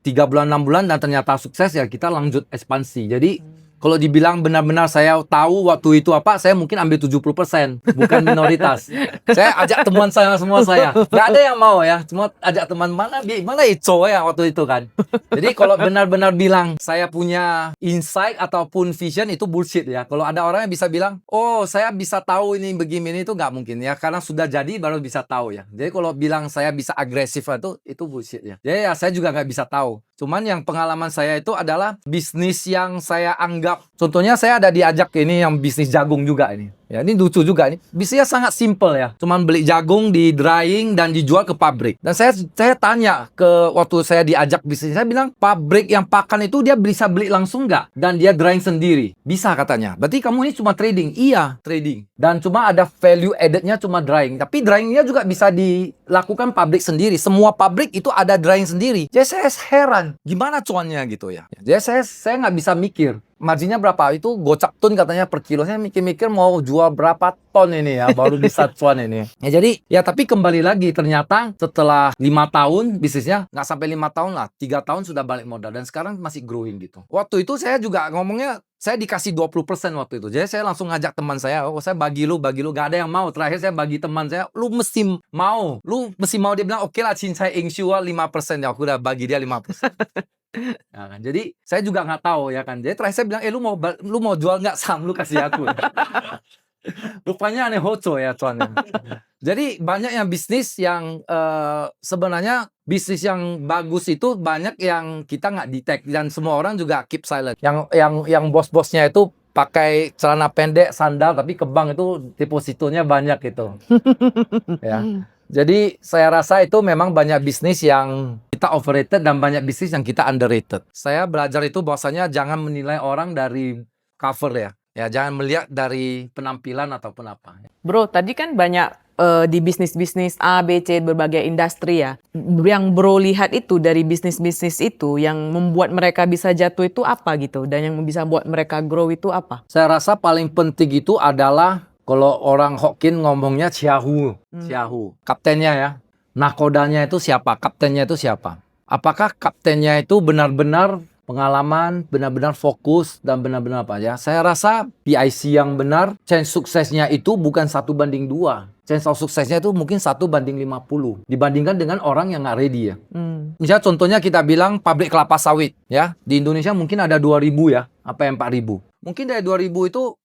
3 bulan, 6 bulan dan ternyata sukses, ya kita lanjut ekspansi. Jadi kalau dibilang benar-benar saya tahu waktu itu apa, saya mungkin ambil 70%, bukan minoritas. Saya ajak teman saya semua saya. Nggak ada yang mau ya, cuma ajak teman mana Ico ya waktu itu kan. Jadi kalau benar-benar bilang saya punya insight ataupun vision itu bullshit ya. Kalau ada orang yang bisa bilang, oh saya bisa tahu ini begini itu nggak mungkin ya. Karena sudah jadi baru bisa tahu ya. Jadi kalau bilang saya bisa agresif itu bullshit ya. Jadi ya saya juga nggak bisa tahu. Cuman yang pengalaman saya itu adalah bisnis yang saya anggap juga. Contohnya saya ada diajak ini yang bisnis jagung juga ini. Ya, ini lucu juga nih. Bisnisnya sangat simple ya. Cuman beli jagung di drying dan dijual ke pabrik. Dan saya tanya ke waktu saya diajak bisnis, saya bilang, pabrik yang pakan itu dia bisa beli langsung nggak? Dan dia drying sendiri. Bisa katanya. Berarti kamu ini cuma trading? Iya, trading. Dan cuma ada value added-nya cuma drying. Tapi drying-nya juga bisa dilakukan pabrik sendiri. Semua pabrik itu ada drying sendiri. Jadi saya heran, gimana cuannya gitu ya. Jadi saya nggak bisa mikir. Marginnya berapa? Itu gocap tun katanya per kilo. Saya mikir-mikir mau jual berapa ton ini ya, baru bisa cuan ini. Ya jadi, ya tapi kembali lagi, ternyata setelah 5 tahun bisnisnya, nggak sampai 5 tahun lah, 3 tahun sudah balik modal. Dan sekarang masih growing gitu. Waktu itu saya juga ngomongnya, saya dikasih 20% waktu itu. Jadi saya langsung ngajak teman saya, oh saya bagi lu, gak ada yang mau. Terakhir saya bagi teman saya, lu mesti mau. Dia bilang, oke lah, cincai insya 5%. Ya aku udah bagi dia 5%. Ya kan? Jadi saya juga nggak tahu ya kan. Jadi terakhir saya bilang, lu mau jual nggak saham, lu kasih aku. Rupanya aneh hoco ya cuannya. Jadi banyak yang bisnis yang sebenarnya bisnis yang bagus itu banyak yang kita nggak detect dan semua orang juga keep silent. Yang bos-bosnya itu pakai celana pendek, sandal, tapi ke bank itu depositonya banyak gitu. Ya. Jadi saya rasa itu memang banyak bisnis yang kita overrated dan banyak bisnis yang kita underrated. Saya belajar itu bahwasanya jangan menilai orang dari cover ya. Ya jangan melihat dari penampilan ataupun apa. Bro, tadi kan banyak di bisnis-bisnis A, B, C, berbagai industri ya. Yang bro lihat itu dari bisnis-bisnis itu yang membuat mereka bisa jatuh itu apa gitu? Dan yang bisa buat mereka grow itu apa? Saya rasa paling penting itu adalah kalau orang Hokkien ngomongnya Chiahu. Kaptennya ya. Nakodanya itu siapa? Kaptennya itu siapa? Apakah kaptennya itu benar-benar pengalaman, benar-benar fokus, dan benar-benar apa ya? Saya rasa PIC yang benar, chance suksesnya itu bukan 1:2. Chance of suksesnya itu mungkin 1:50. Dibandingkan dengan orang yang nggak ready ya. Misalnya contohnya kita bilang pabrik kelapa sawit ya. Di Indonesia mungkin ada 2.000 ya, apa 4.000. Mungkin dari 2.000 itu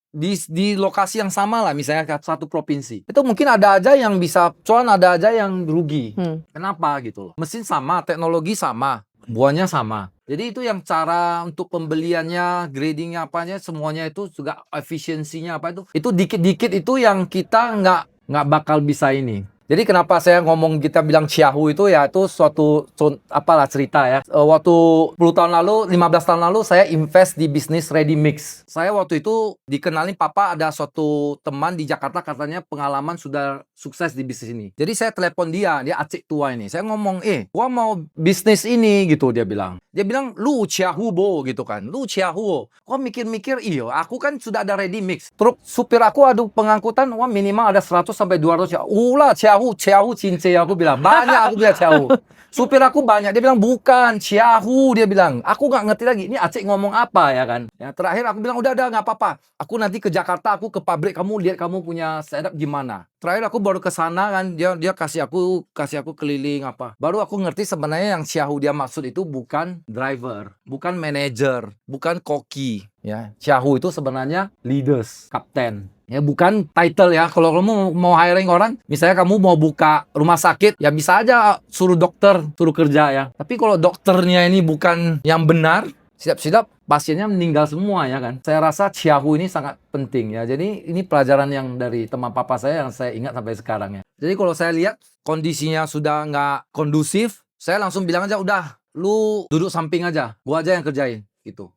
di lokasi yang sama lah, misalnya satu provinsi. Itu mungkin ada aja yang bisa cuan, ada aja yang rugi. Kenapa gitu loh? Mesin sama, teknologi sama, buahnya sama. Jadi itu yang cara untuk pembeliannya, gradingnya apanya, semuanya itu juga efisiensinya apa itu dikit-dikit itu yang kita nggak bakal bisa ini. Jadi kenapa saya ngomong kita bilang Chiahu itu ya itu suatu apalah cerita ya. Waktu 10 tahun lalu, 15 tahun lalu saya invest di bisnis ready mix. Saya waktu itu dikenalin papa ada suatu teman di Jakarta katanya pengalaman sudah sukses di bisnis ini. Jadi saya telepon dia acik tua ini. Saya ngomong, gua mau bisnis ini gitu dia bilang. Dia bilang, lu Chiahu bo gitu kan. Lu Chiahu. Kok mikir-mikir, iyo aku kan sudah ada ready mix. Truk supir aku adu pengangkutan, wah minimal ada 100 sampai 200 ya. Ulah Chiahu cince aku bilang. Banyak aku bilang Chiahu. Supir aku banyak. Dia bilang bukan Chiahu dia bilang. Aku nggak ngerti lagi. Ini acik ngomong apa ya kan. Ya, terakhir aku bilang udah nggak apa-apa. Aku nanti ke Jakarta, aku ke pabrik kamu lihat kamu punya setup gimana. Terakhir aku baru ke sana kan dia kasih aku keliling apa. Baru aku ngerti sebenarnya yang Chiahu dia maksud itu bukan driver, bukan manager, bukan koki ya. Chiahu itu sebenarnya leaders, kapten. Ya bukan title ya. Kalau kamu mau hiring orang, misalnya kamu mau buka rumah sakit, ya bisa aja suruh dokter, suruh kerja ya. Tapi kalau dokternya ini bukan yang benar, siap-siap pasiennya meninggal semua ya kan. Saya rasa Chiahu ini sangat penting ya. Jadi ini pelajaran yang dari teman papa saya yang saya ingat sampai sekarang ya. Jadi kalau saya lihat kondisinya sudah nggak kondusif, saya langsung bilang aja udah, lu duduk samping aja, gua aja yang kerjain. Gitu.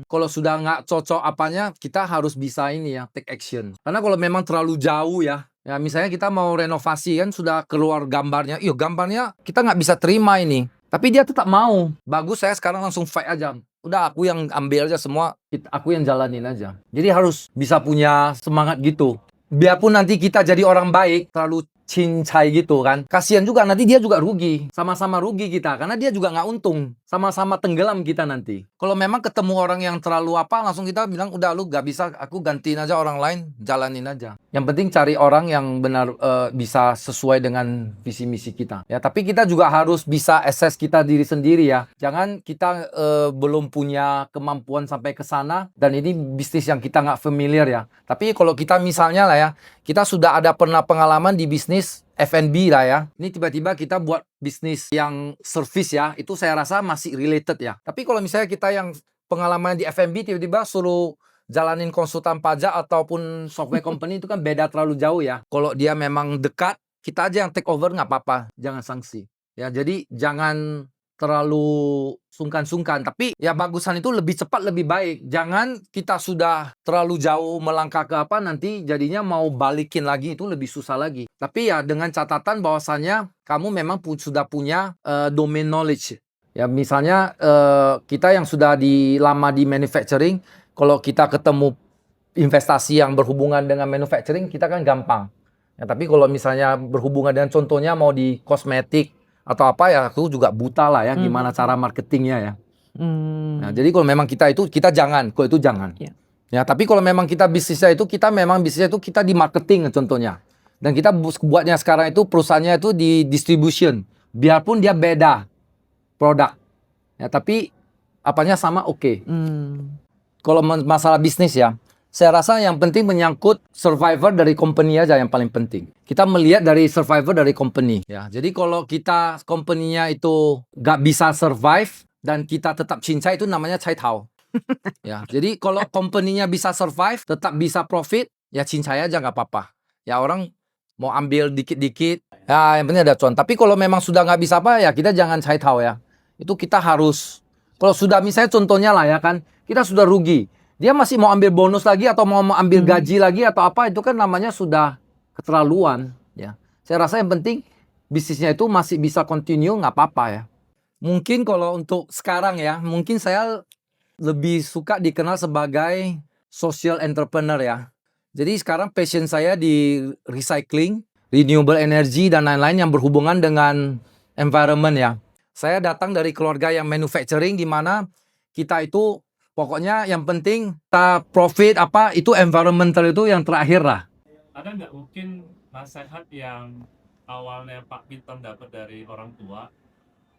Kalau sudah nggak cocok apanya, kita harus bisa ini ya, take action. Karena kalau memang terlalu jauh ya misalnya kita mau renovasi kan sudah keluar gambarnya, gambarnya kita nggak bisa terima ini. Tapi dia tetap mau. Bagus, saya sekarang langsung fight aja. Udah aku yang ambil aja semua, aku yang jalanin aja. Jadi harus bisa punya semangat gitu. Biarpun nanti kita jadi orang baik, terlalu cincai gitu kan. Kasihan juga, nanti dia juga rugi. Sama-sama rugi kita, karena dia juga nggak untung. Sama-sama tenggelam kita nanti. Kalau memang ketemu orang yang terlalu apa, langsung kita bilang, udah lu gak bisa, aku gantiin aja orang lain, jalanin aja. Yang penting cari orang yang benar bisa sesuai dengan visi misi kita. Ya, tapi kita juga harus bisa assess kita diri sendiri ya. Jangan kita belum punya kemampuan sampai ke sana, dan ini bisnis yang kita nggak familiar ya. Tapi kalau kita misalnya lah ya, kita sudah ada pernah pengalaman di bisnis F&B lah ya. Ini tiba-tiba kita buat bisnis yang service ya. Itu saya rasa masih related ya. Tapi kalau misalnya kita yang pengalaman di F&B tiba-tiba suruh jalanin konsultan pajak ataupun software company itu kan beda terlalu jauh ya. Kalau dia memang dekat, kita aja yang take over nggak apa-apa, jangan sanksi. Ya, jadi jangan terlalu sungkan-sungkan. Tapi ya bagusan itu lebih cepat lebih baik. Jangan kita sudah terlalu jauh melangkah ke apa nanti jadinya mau balikin lagi itu lebih susah lagi. Tapi ya dengan catatan bahwasannya kamu memang sudah punya domain knowledge. Ya misalnya kita yang sudah lama di manufacturing, kalau kita ketemu investasi yang berhubungan dengan manufacturing, kita kan gampang. Ya, tapi kalau misalnya berhubungan dengan contohnya mau di kosmetik atau apa ya, aku juga buta lah ya gimana cara marketingnya ya. Nah, jadi kalau memang kita jangan, kalau itu jangan. Ya. Ya, tapi kalau memang kita bisnisnya itu kita di marketing contohnya. Dan kita buatnya sekarang itu perusahaannya itu di distribution. Biarpun dia beda produk. Ya, tapi apanya sama oke. Kalau masalah bisnis ya, saya rasa yang penting menyangkut survivor dari company aja yang paling penting. Kita melihat dari survivor dari company. Ya, jadi kalau kita company-nya itu gak bisa survive dan kita tetap cincai itu namanya cai tao. Ya, jadi kalau company-nya bisa survive, tetap bisa profit, ya cincai aja gak apa-apa. Ya orang mau ambil dikit-dikit, ya yang penting ada cuan. Tapi kalau memang sudah gak bisa apa ya kita jangan cai tao ya. Itu kita harus, kalau sudah misalnya contohnya lah ya kan, kita sudah rugi. Dia masih mau ambil bonus lagi atau mau ambil gaji lagi atau apa, itu kan namanya sudah keterlaluan ya. Saya rasa yang penting bisnisnya itu masih bisa continue, nggak apa-apa ya. Mungkin kalau untuk sekarang ya, mungkin saya lebih suka dikenal sebagai social entrepreneur ya. Jadi sekarang passion saya di recycling, renewable energy dan lain-lain yang berhubungan dengan environment ya. Saya datang dari keluarga yang manufacturing di mana kita itu pokoknya yang penting kita profit apa itu environmental itu yang terakhir lah. Ada nggak mungkin nasihat yang awalnya Pak Pinton dapat dari orang tua?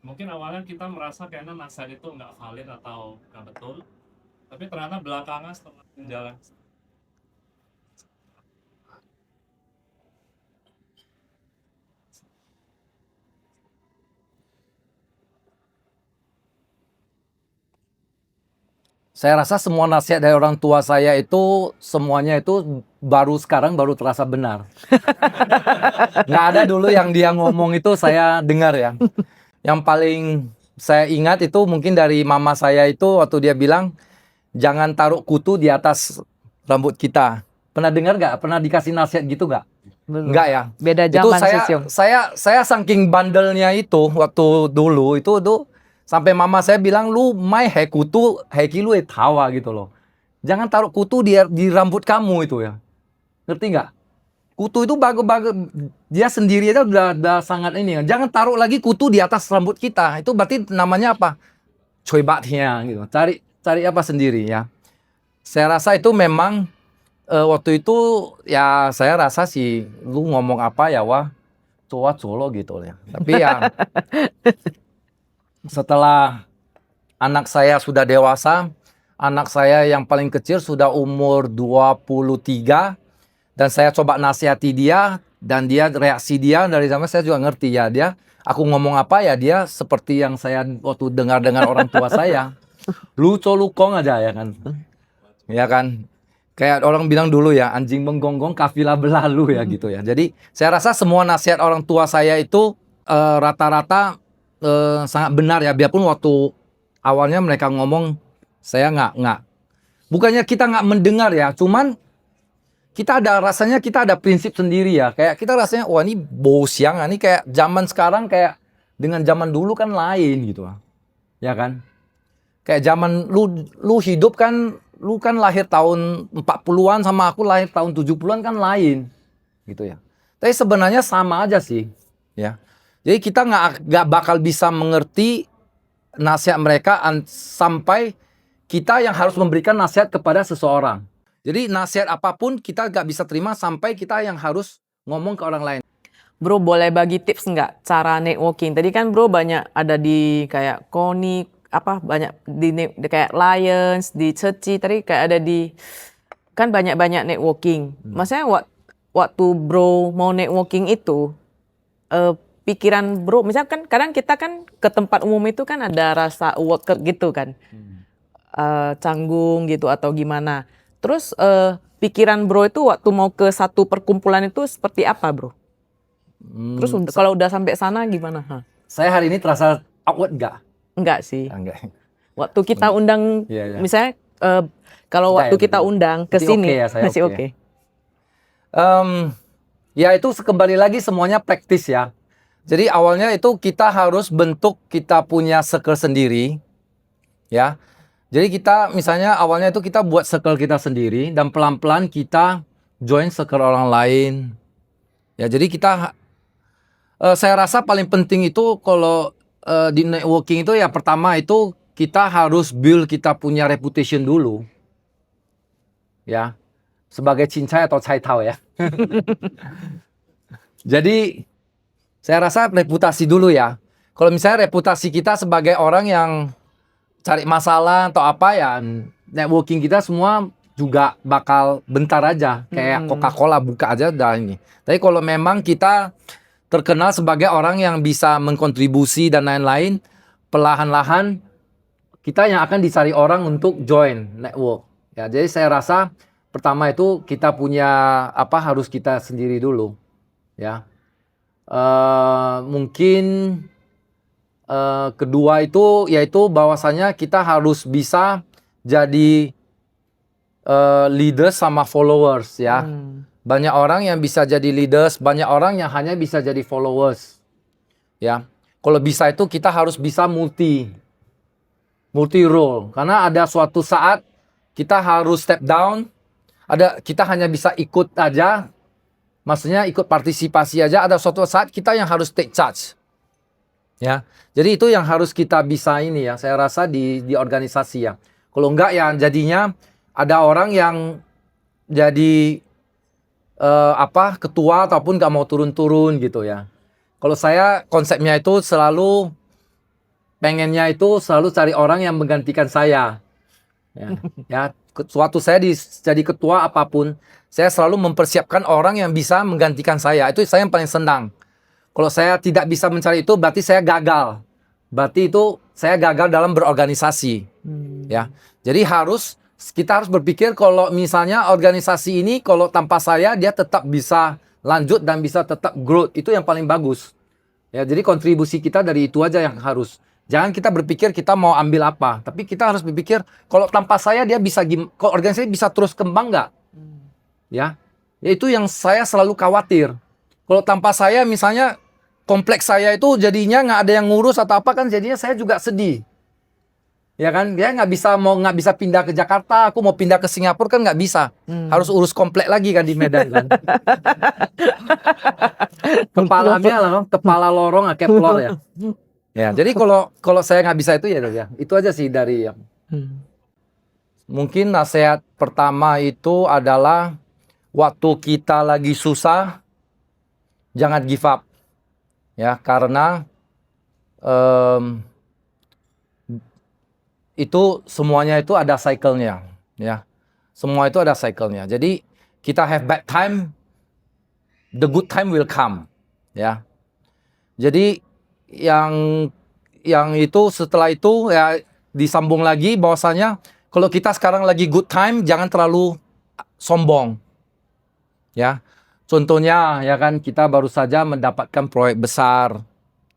Mungkin awalnya kita merasa kayaknya nasihat itu nggak valid atau nggak betul, tapi ternyata belakangan setelah menjalani Saya rasa semua nasihat dari orang tua saya itu semuanya itu sekarang baru terasa benar. Nggak ada dulu yang dia ngomong itu saya dengar ya. Yang paling saya ingat itu mungkin dari mama saya itu waktu dia bilang jangan taruh kutu di atas rambut kita. Pernah dengar nggak? Pernah dikasih nasihat gitu nggak? Enggak ya. Beda Itu zaman sih, Siung. saya saking bandelnya itu waktu dulu itu sampai mama saya bilang lu mai he kutu heki lu tawa gitu loh. Jangan taruh kutu di rambut kamu itu ya. Ngerti nggak? Kutu itu bagus-bagus dia sendiri aja udah sangat ini. Jangan taruh lagi kutu di atas rambut kita. Itu berarti namanya apa? Coy batnya gitu. Cari apa sendiri ya. Saya rasa itu memang waktu itu ya saya rasa sih lu ngomong apa ya wah cowa colo gitu ya. Tapi ya setelah anak saya sudah dewasa, anak saya yang paling kecil sudah umur 23 dan saya coba nasihati dia dan dia reaksi dia dari zaman saya juga ngerti ya aku ngomong apa ya dia seperti yang saya waktu dengar dengan orang tua saya. Lu colukong aja ya kan. Ya kan. Kayak orang bilang dulu ya, anjing menggonggong kafilah berlalu ya gitu ya. Jadi saya rasa semua nasihat orang tua saya itu rata-rata sangat benar ya. Biarpun waktu awalnya mereka ngomong, saya nggak. Bukannya kita nggak mendengar ya, cuman kita ada prinsip sendiri ya. Kayak kita rasanya, wah ini bosiang, ini kayak zaman sekarang kayak dengan zaman dulu kan lain gitu, ya kan? Kayak zaman lu hidup kan. Lu kan lahir tahun 40-an sama aku lahir tahun 70-an kan lain. Gitu ya. Tapi sebenarnya sama aja sih. Ya. Jadi kita nggak bakal bisa mengerti nasihat mereka sampai kita yang harus memberikan nasihat kepada seseorang. Jadi nasihat apapun kita nggak bisa terima sampai kita yang harus ngomong ke orang lain. Bro, boleh bagi tips nggak cara networking? Tadi kan bro banyak ada di kayak Koni, banyak di kayak Lions, di Ceci, tadi kayak ada di kan banyak networking. Maksudnya waktu bro mau networking itu pikiran bro, misalnya kan kadang kita kan ke tempat umum itu kan ada rasa awkward gitu kan. canggung gitu atau gimana. Terus pikiran Bro itu waktu mau ke satu perkumpulan itu seperti apa Bro? Terus kalau udah sampai sana gimana? Hah? Saya hari ini terasa awkward nggak? Enggak sih. Enggak. Waktu kita undang, Iya, iya. misalnya kalau Enggak waktu ya, kita betul. undang ke Berarti sini oke ya, saya masih oke. oke. Ya itu kembali lagi semuanya praktis ya. Jadi awalnya itu kita harus bentuk kita punya circle sendiri, ya. Jadi kita misalnya awalnya itu kita buat circle kita sendiri dan pelan-pelan kita join circle orang lain. Ya jadi kita, saya rasa paling penting itu kalau di networking itu ya pertama itu kita harus build kita punya reputation dulu, ya. Sebagai cincai atau cai tau ya. Jadi saya rasa reputasi dulu ya. Kalau misalnya reputasi kita sebagai orang yang cari masalah atau apa ya, networking kita semua juga bakal bentar aja. Kayak Coca-Cola buka aja dah ini. Tapi kalau memang kita terkenal sebagai orang yang bisa mengkontribusi dan lain-lain, perlahan-lahan kita yang akan dicari orang untuk join network. Ya, jadi saya rasa pertama itu kita punya apa harus kita sendiri dulu, ya. Mungkin kedua itu yaitu bahwasanya kita harus bisa jadi leaders sama followers ya. Banyak orang yang bisa jadi leaders, banyak orang yang hanya bisa jadi followers. Ya. Kalau bisa itu kita harus bisa multi role karena ada suatu saat kita harus step down, kita hanya bisa ikut aja. Maksudnya ikut partisipasi aja, ada suatu saat kita yang harus take charge. Ya. Jadi itu yang harus kita bisa ini ya, saya rasa di organisasi ya. Kalau enggak ya jadinya ada orang yang jadi ketua ataupun nggak mau turun-turun gitu ya. Kalau saya konsepnya itu selalu pengennya itu selalu cari orang yang menggantikan saya. Ya, suatu saya jadi ketua apapun, saya selalu mempersiapkan orang yang bisa menggantikan saya. Itu saya yang paling senang. Kalau saya tidak bisa mencari itu, berarti saya gagal. Berarti itu saya gagal dalam berorganisasi. Ya, jadi kita harus berpikir kalau misalnya organisasi ini kalau tanpa saya dia tetap bisa lanjut dan bisa tetap growth. Itu yang paling bagus. Ya, jadi kontribusi kita dari itu aja yang harus. Jangan kita berpikir kita mau ambil apa, tapi kita harus berpikir kalau tanpa saya dia bisa, kalau organisasi bisa terus kembang nggak? Ya, itu yang saya selalu khawatir. Kalau tanpa saya misalnya kompleks saya itu jadinya nggak ada yang ngurus atau apa kan jadinya saya juga sedih. Ya kan, dia nggak bisa pindah ke Jakarta, aku mau pindah ke Singapura kan nggak bisa, harus urus komplek lagi kan di Medan kan. Kepala lorong keplor ya. Ya, jadi kalau saya nggak bisa itu ya, itu aja sih dari yang. Mungkin nasihat pertama itu adalah waktu kita lagi susah, jangan give up, ya karena itu semuanya itu ada cycle-nya, ya semua itu ada cycle-nya. Jadi kita have bad time, the good time will come, ya. Jadi yang itu setelah itu ya disambung lagi bahwasanya kalau kita sekarang lagi good time jangan terlalu sombong. Ya. Contohnya ya kan kita baru saja mendapatkan proyek besar.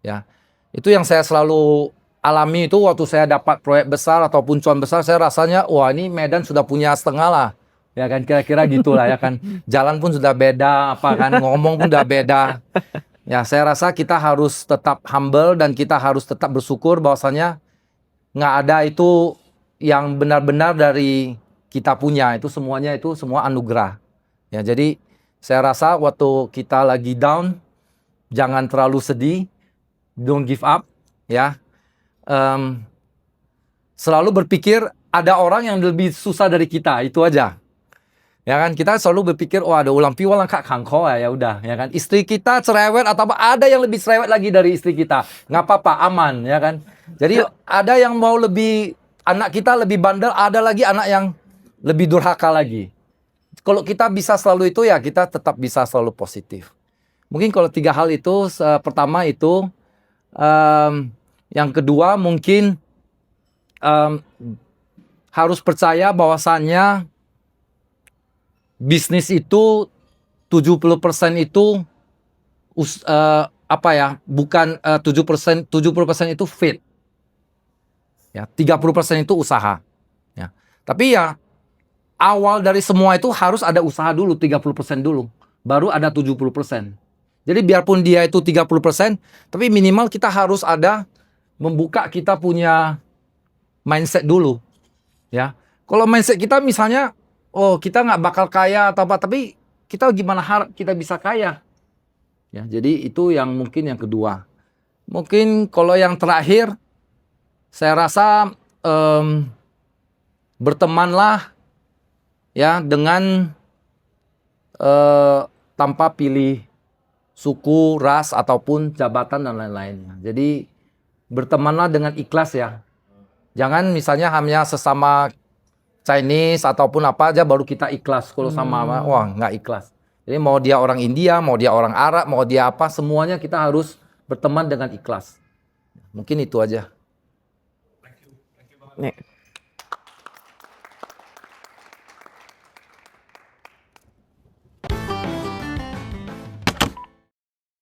Ya. Itu yang saya selalu alami itu waktu saya dapat proyek besar ataupun cuan besar saya rasanya wah ini Medan sudah punya setengah lah. Ya kan kira-kira gitulah ya kan. Jalan pun sudah beda apa kan ngomong pun sudah beda. Ya, saya rasa kita harus tetap humble dan kita harus tetap bersyukur bahwasanya nggak ada itu yang benar-benar dari kita punya. Itu semuanya itu semua anugerah. Ya, jadi saya rasa waktu kita lagi down, jangan terlalu sedih, don't give up, ya. Selalu berpikir ada orang yang lebih susah dari kita, itu aja. Ya kan kita selalu berpikir wah ada ulang piwal kak kangko ya udah ya kan istri kita cerewet atau ada yang lebih cerewet lagi dari istri kita nggak apa-apa aman ya kan jadi ada yang mau lebih anak kita lebih bandel ada lagi anak yang lebih durhaka lagi kalau kita bisa selalu itu ya kita tetap bisa selalu positif mungkin kalau 3 hal itu pertama itu yang kedua mungkin harus percaya bahwasannya bisnis itu 70% itu bukan 70% itu fit. Ya, 30% itu usaha. Ya. Tapi ya awal dari semua itu harus ada usaha dulu 30% dulu, baru ada 70%. Jadi biarpun dia itu 30%, tapi minimal kita harus ada membuka kita punya mindset dulu. Ya. Kalau mindset kita misalnya, oh kita nggak bakal kaya atau apa, tapi kita gimana harap kita bisa kaya. Ya, jadi itu yang mungkin yang kedua. Mungkin kalau yang terakhir, saya rasa bertemanlah ya dengan tanpa pilih suku, ras ataupun jabatan dan lain-lainnya. Jadi bertemanlah dengan ikhlas ya. Jangan misalnya hanya sesama Chinese ataupun apa aja baru kita ikhlas. Kalau sama wah nggak ikhlas. Jadi mau dia orang India, mau dia orang Arab, mau dia apa, semuanya kita harus berteman dengan ikhlas. Mungkin itu aja. Nih.